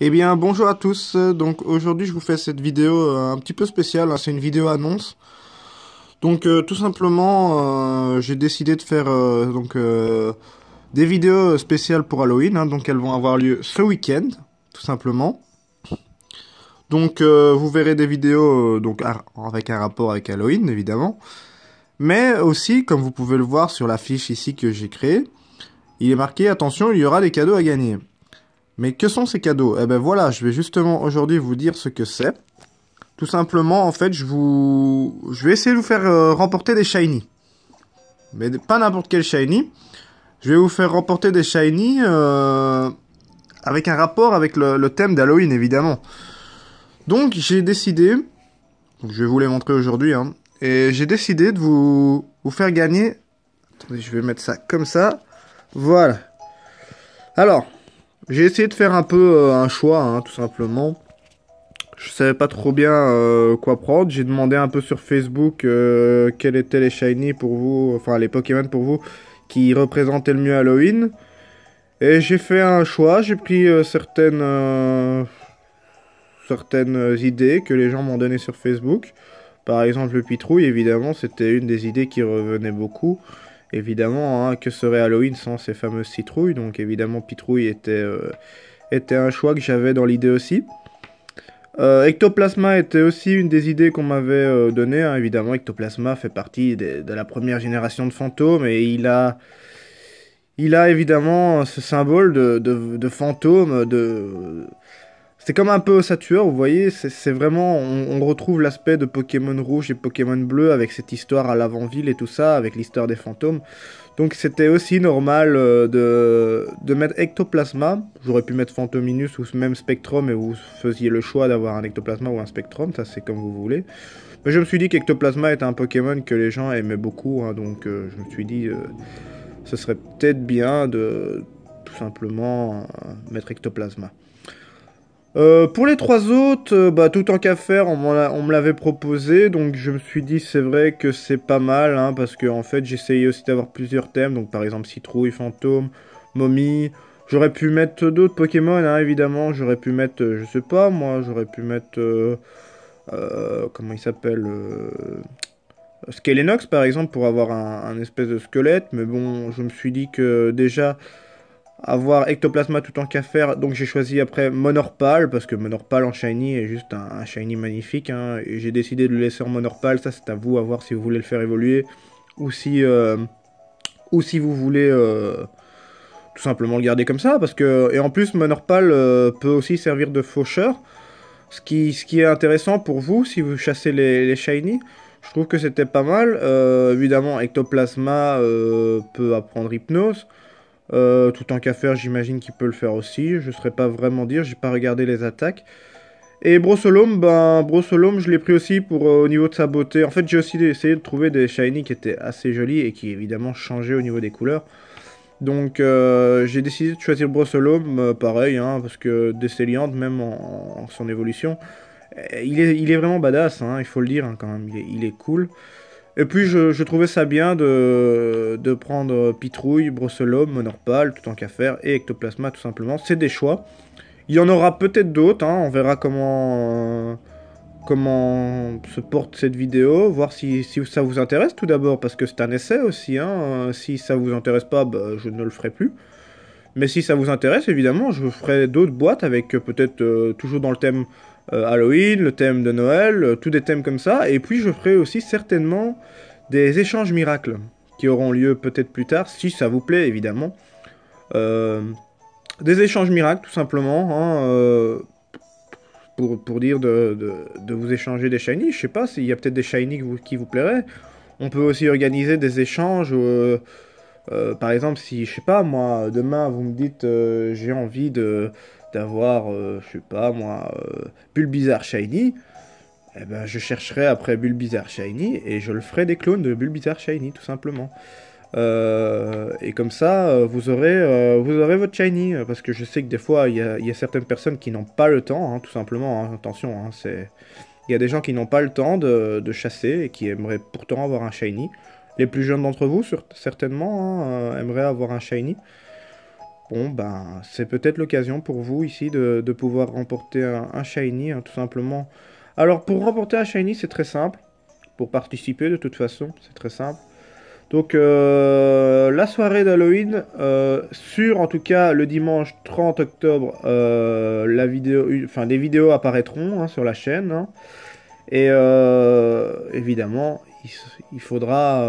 Eh bien, bonjour à tous. Donc aujourd'hui, je vous fais cette vidéo un petit peu spéciale, hein. C'est une vidéo annonce. Donc tout simplement, j'ai décidé de faire des vidéos spéciales pour Halloween, hein. Donc elles vont avoir lieu ce week-end, tout simplement. Donc vous verrez des vidéos avec un rapport avec Halloween, évidemment. Mais aussi, comme vous pouvez le voir sur la fiche ici que j'ai créée, il est marqué attention, il y aura des cadeaux à gagner. Mais que sont ces cadeaux? Eh ben voilà, je vais justement aujourd'hui vous dire ce que c'est. Tout simplement, en fait, je vais essayer de vous faire remporter des shiny. Mais pas n'importe quel shiny. Je vais vous faire remporter des shiny avec un rapport avec le thème d'Halloween, évidemment. Donc, j'ai décidé, je vais vous les montrer aujourd'hui, hein, et j'ai décidé de vous faire gagner. Attendez, je vais mettre ça comme ça. Voilà. Alors, j'ai essayé de faire un peu un choix, hein, tout simplement. Je savais pas trop bien quoi prendre. J'ai demandé un peu sur Facebook quels étaient les shiny pour vous, enfin les Pokémon pour vous qui représentaient le mieux Halloween. Et j'ai fait un choix. J'ai pris certaines idées que les gens m'ont données sur Facebook. Par exemple, le Pitrouille, évidemment, c'était une des idées qui revenait beaucoup. Évidemment, hein, que serait Halloween sans ces fameuses citrouilles? Donc évidemment, Pitrouille était un choix que j'avais dans l'idée aussi. Ectoplasma était aussi une des idées qu'on m'avait donné, hein. Évidemment, Ectoplasma fait partie de la première génération de fantômes et il a évidemment ce symbole de fantôme. C'est comme un peu Ossature, vous voyez, c'est vraiment, on retrouve l'aspect de Pokémon rouge et Pokémon bleu avec cette histoire à l'avant-ville et tout ça, avec l'histoire des fantômes. Donc c'était aussi normal de mettre Ectoplasma. J'aurais pu mettre Phantominus ou même Spectrum et vous faisiez le choix d'avoir un Ectoplasma ou un Spectrum, ça c'est comme vous voulez. Mais je me suis dit qu'Ectoplasma était un Pokémon que les gens aimaient beaucoup, hein, donc je me suis dit ce serait peut-être bien de tout simplement mettre Ectoplasma. Pour les trois autres, bah, tout en qu'à faire, on me l'avait proposé, donc je me suis dit c'est vrai que c'est pas mal, hein, parce que en fait j'essayais aussi d'avoir plusieurs thèmes, donc par exemple citrouille, fantôme, momie. J'aurais pu mettre d'autres Pokémon, hein, évidemment. J'aurais pu mettre, je sais pas moi, j'aurais pu mettre comment il s'appelle, Skelenox par exemple pour avoir un espèce de squelette, mais bon, je me suis dit que déjà avoir Ectoplasma tout en qu'à faire, donc j'ai choisi après Monorpal, parce que Monorpal en Shiny est juste un Shiny magnifique, hein, et j'ai décidé de le laisser en Monorpal, ça c'est à vous, à voir si vous voulez le faire évoluer, ou si vous voulez tout simplement le garder comme ça, parce que, et en plus Monorpal peut aussi servir de faucheur, ce qui est intéressant pour vous, si vous chassez les Shiny, je trouve que c'était pas mal, évidemment Ectoplasma peut apprendre Hypnose, tout en qu'à faire, j'imagine qu'il peut le faire aussi. Je ne saurais pas vraiment dire, j'ai pas regardé les attaques. Et Brossolome, ben Brossolome, je l'ai pris aussi pour au niveau de sa beauté. En fait, j'ai aussi essayé de trouver des shiny qui étaient assez jolis et qui évidemment changeaient au niveau des couleurs. Donc j'ai décidé de choisir Brossolome, pareil, hein, parce que Descéliante, même en son évolution, il est vraiment badass, hein, il faut le dire, hein, quand même, il est cool. Et puis je trouvais ça bien de prendre Pitrouille, Brossolome, Monorpal, tout en qu'à faire, et Ectoplasma tout simplement. C'est des choix. Il y en aura peut-être d'autres, hein, on verra comment se porte cette vidéo, voir si ça vous intéresse tout d'abord, parce que c'est un essai aussi, hein. Si ça vous intéresse pas, bah, je ne le ferai plus. Mais si ça vous intéresse, évidemment, je ferai d'autres boîtes avec peut-être toujours dans le thème Halloween, le thème de Noël, tous des thèmes comme ça. Et puis je ferai aussi certainement des échanges miracles qui auront lieu peut-être plus tard, si ça vous plaît, évidemment. Euh, des échanges miracles, tout simplement, hein, pour dire de vous échanger des shiny. Je sais pas s'il y a peut-être des shiny qui vous plairaient. On peut aussi organiser des échanges. Par exemple, si, je sais pas, moi, demain, vous me dites, j'ai envie d'avoir, je sais pas, moi, Bulbizarre Shiny, eh ben, je chercherai après Bulbizarre Shiny et je le ferai des clones de Bulbizarre Shiny, tout simplement. Et comme ça, vous aurez votre Shiny, parce que je sais que des fois, il y a certaines personnes qui n'ont pas le temps, hein, tout simplement, hein, attention, hein, il y a des gens qui n'ont pas le temps de chasser et qui aimeraient pourtant avoir un Shiny. Les plus jeunes d'entre vous, certainement, hein, aimeraient avoir un Shiny. bon, ben, c'est peut-être l'occasion pour vous ici de pouvoir remporter un shiny, hein, tout simplement. Alors, pour remporter un shiny, c'est très simple. Pour participer, de toute façon, c'est très simple. Donc, la soirée d'Halloween, en tout cas, le dimanche 30 octobre, la vidéo, enfin, des vidéos apparaîtront hein, sur la chaîne. Hein. Et évidemment, il faudra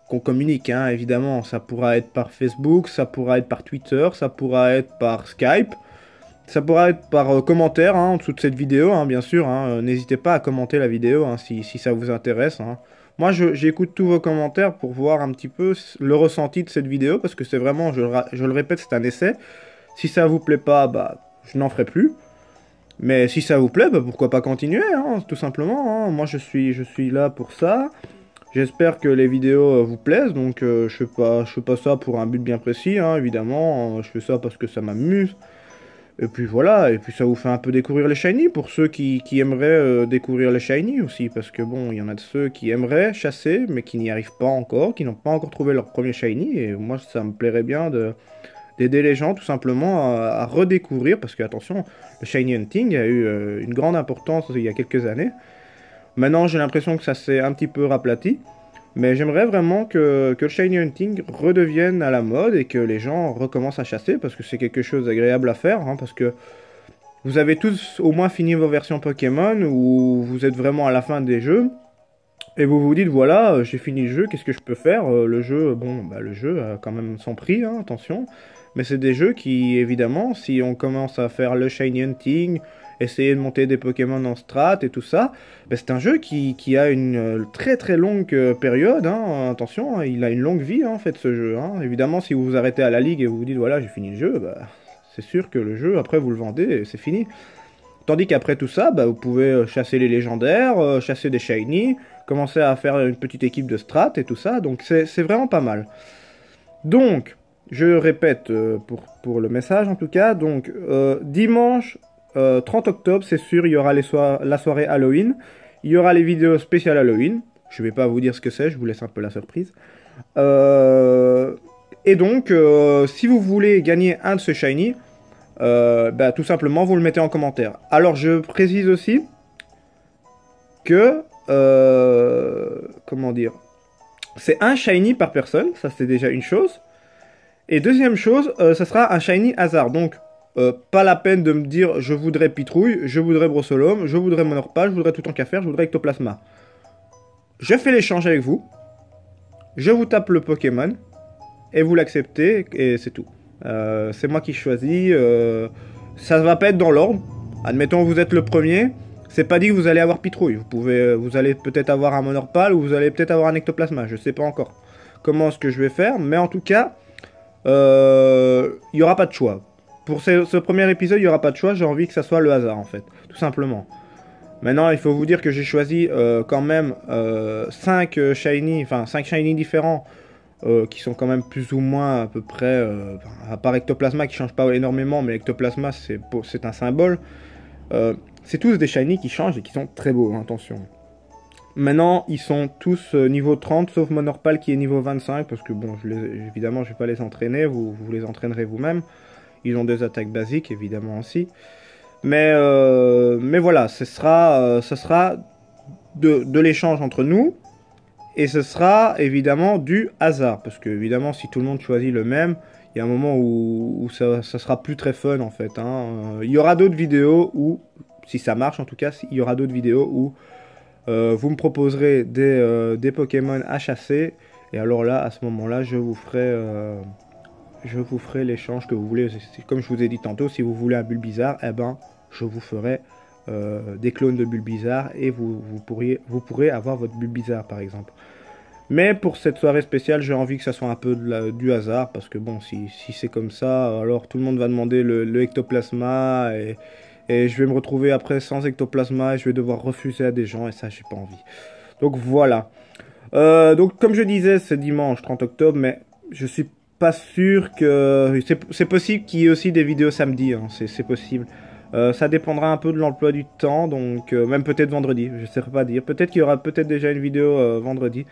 qu'on communique, hein, évidemment. Ça pourra être par Facebook, ça pourra être par Twitter, ça pourra être par Skype, ça pourra être par commentaire hein, en dessous de cette vidéo, hein, bien sûr. Hein. N'hésitez pas à commenter la vidéo hein, si ça vous intéresse. Hein. Moi, j'écoute tous vos commentaires pour voir un petit peu le ressenti de cette vidéo, parce que c'est vraiment, je le répète, c'est un essai. Si ça vous plaît pas, bah, je n'en ferai plus. Mais si ça vous plaît, bah, pourquoi pas continuer, hein, tout simplement. Hein. Moi, je suis là pour ça. J'espère que les vidéos vous plaisent, donc je fais pas ça pour un but bien précis, hein, évidemment. Je fais ça parce que ça m'amuse. Et puis voilà, et puis ça vous fait un peu découvrir les shiny pour ceux qui aimeraient découvrir les shiny aussi, parce que bon, il y en a de ceux qui aimeraient chasser, mais qui n'y arrivent pas encore, qui n'ont pas encore trouvé leur premier shiny, et moi ça me plairait bien d'aider les gens tout simplement à redécouvrir, parce que attention, le shiny hunting a eu une grande importance il y a quelques années. Maintenant j'ai l'impression que ça s'est un petit peu raplati. Mais j'aimerais vraiment que le shiny hunting redevienne à la mode et que les gens recommencent à chasser parce que c'est quelque chose d'agréable à faire. Hein, parce que vous avez tous au moins fini vos versions Pokémon ou vous êtes vraiment à la fin des jeux et vous vous dites voilà, j'ai fini le jeu, qu'est-ce que je peux faire? Le jeu, bon, bah, le jeu a quand même son prix, hein, attention. Mais c'est des jeux qui, évidemment, si on commence à faire le shiny hunting, essayer de monter des Pokémon en strat et tout ça, ben c'est un jeu qui a une très très longue période, hein, attention, hein, il a une longue vie hein, en fait ce jeu. Hein. Évidemment si vous vous arrêtez à la ligue et vous vous dites voilà j'ai fini le jeu, bah, c'est sûr que le jeu après vous le vendez et c'est fini. Tandis qu'après tout ça, bah, vous pouvez chasser les légendaires, chasser des shiny, commencer à faire une petite équipe de strat et tout ça, donc c'est vraiment pas mal. Donc, je répète pour le message en tout cas, donc dimanche 30 octobre, c'est sûr, il y aura la soirée Halloween. Il y aura les vidéos spéciales Halloween. Je vais pas vous dire ce que c'est, je vous laisse un peu la surprise. Et donc, si vous voulez gagner un de ces shiny, bah, tout simplement, vous le mettez en commentaire. Alors, je précise aussi que... comment dire? C'est un shiny par personne, ça c'est déjà une chose. Et deuxième chose, ça sera un shiny hasard. Donc, pas la peine de me dire je voudrais Pitrouille, je voudrais Brossolome, je voudrais Monorpal, je voudrais Toutankafer, je voudrais Ectoplasma. Je fais l'échange avec vous, je vous tape le Pokémon, et vous l'acceptez, et c'est tout. C'est moi qui choisis, ça va pas être dans l'ordre. Admettons que vous êtes le premier, c'est pas dit que vous allez avoir Pitrouille. Vous allez peut-être avoir un Monorpal, ou vous allez peut-être avoir un Ectoplasma, je sais pas encore comment est-ce que je vais faire, mais en tout cas, il n'y aura pas de choix. Pour ce premier épisode, il n'y aura pas de choix, j'ai envie que ça soit le hasard en fait, tout simplement. Maintenant, il faut vous dire que j'ai choisi quand même 5 shiny différents qui sont quand même plus ou moins à peu près, à part Ectoplasma qui change pas énormément, mais Ectoplasma c'est un symbole. C'est tous des shiny qui changent et qui sont très beaux, hein, attention. Maintenant, ils sont tous niveau 30, sauf Monorpal qui est niveau 25, parce que bon, évidemment, je vais pas les entraîner, vous les entraînerez vous-même. Ils ont 2 attaques basiques, évidemment aussi. Mais voilà, ce sera de l'échange entre nous. Et ce sera évidemment du hasard. Parce que évidemment, si tout le monde choisit le même, il y a un moment où ça sera plus très fun en fait. Hein. Il y aura d'autres vidéos où, si ça marche en tout cas, il y aura d'autres vidéos où vous me proposerez des Pokémon à chasser. Et alors là, à ce moment-là, je vous ferai l'échange que vous voulez. Comme je vous ai dit tantôt, si vous voulez un Bulbizarre, eh ben, je vous ferai des clones de Bulbizarre et vous pourrez avoir votre Bulbizarre par exemple. Mais pour cette soirée spéciale, j'ai envie que ça soit un peu du hasard, parce que bon, si c'est comme ça, alors tout le monde va demander le Ectoplasma, et je vais me retrouver après sans Ectoplasma, et je vais devoir refuser à des gens, et ça, j'ai pas envie. Donc voilà. Donc comme je disais, c'est dimanche 30 octobre, mais je suis pas sûr que... C'est possible qu'il y ait aussi des vidéos samedi, hein, c'est possible. Ça dépendra un peu de l'emploi du temps, donc même peut-être vendredi, je ne sais pas dire. Peut-être qu'il y aura peut-être déjà une vidéo vendredi.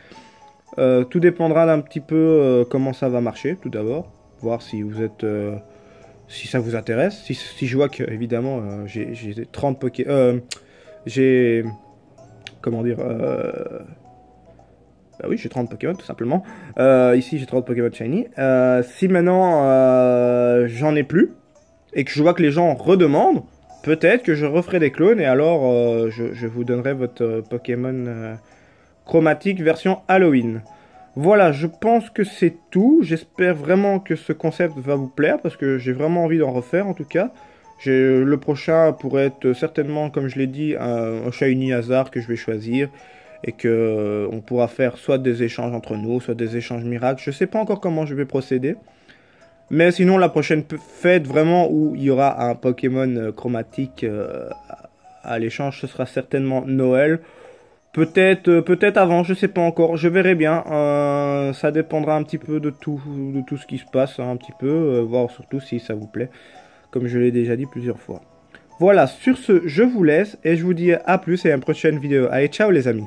Tout dépendra d'un petit peu comment ça va marcher, tout d'abord. voir si vous êtes... si ça vous intéresse. Si je vois que, évidemment, j'ai 30 Pokémon... j'ai... Comment dire... Bah oui, j'ai 30 Pokémon, tout simplement. Ici, j'ai 30 Pokémon Shiny. Si maintenant, j'en ai plus, et que je vois que les gens redemandent, peut-être que je referai des clones, et alors, je vous donnerai votre Pokémon chromatique version Halloween. Voilà, je pense que c'est tout. J'espère vraiment que ce concept va vous plaire, parce que j'ai vraiment envie d'en refaire, en tout cas. Le prochain pourrait être certainement, comme je l'ai dit, un Shiny hasard que je vais choisir. Et que on pourra faire soit des échanges entre nous, soit des échanges miracles. Je sais pas encore comment je vais procéder. Mais sinon, la prochaine fête, vraiment, où il y aura un Pokémon chromatique à l'échange, ce sera certainement Noël. Peut-être avant, je sais pas encore, je verrai bien. Ça dépendra un petit peu de tout ce qui se passe, hein, un petit peu, voir surtout si ça vous plaît, comme je l'ai déjà dit plusieurs fois. Voilà, sur ce, je vous laisse et je vous dis à plus et à une prochaine vidéo. Allez, ciao les amis.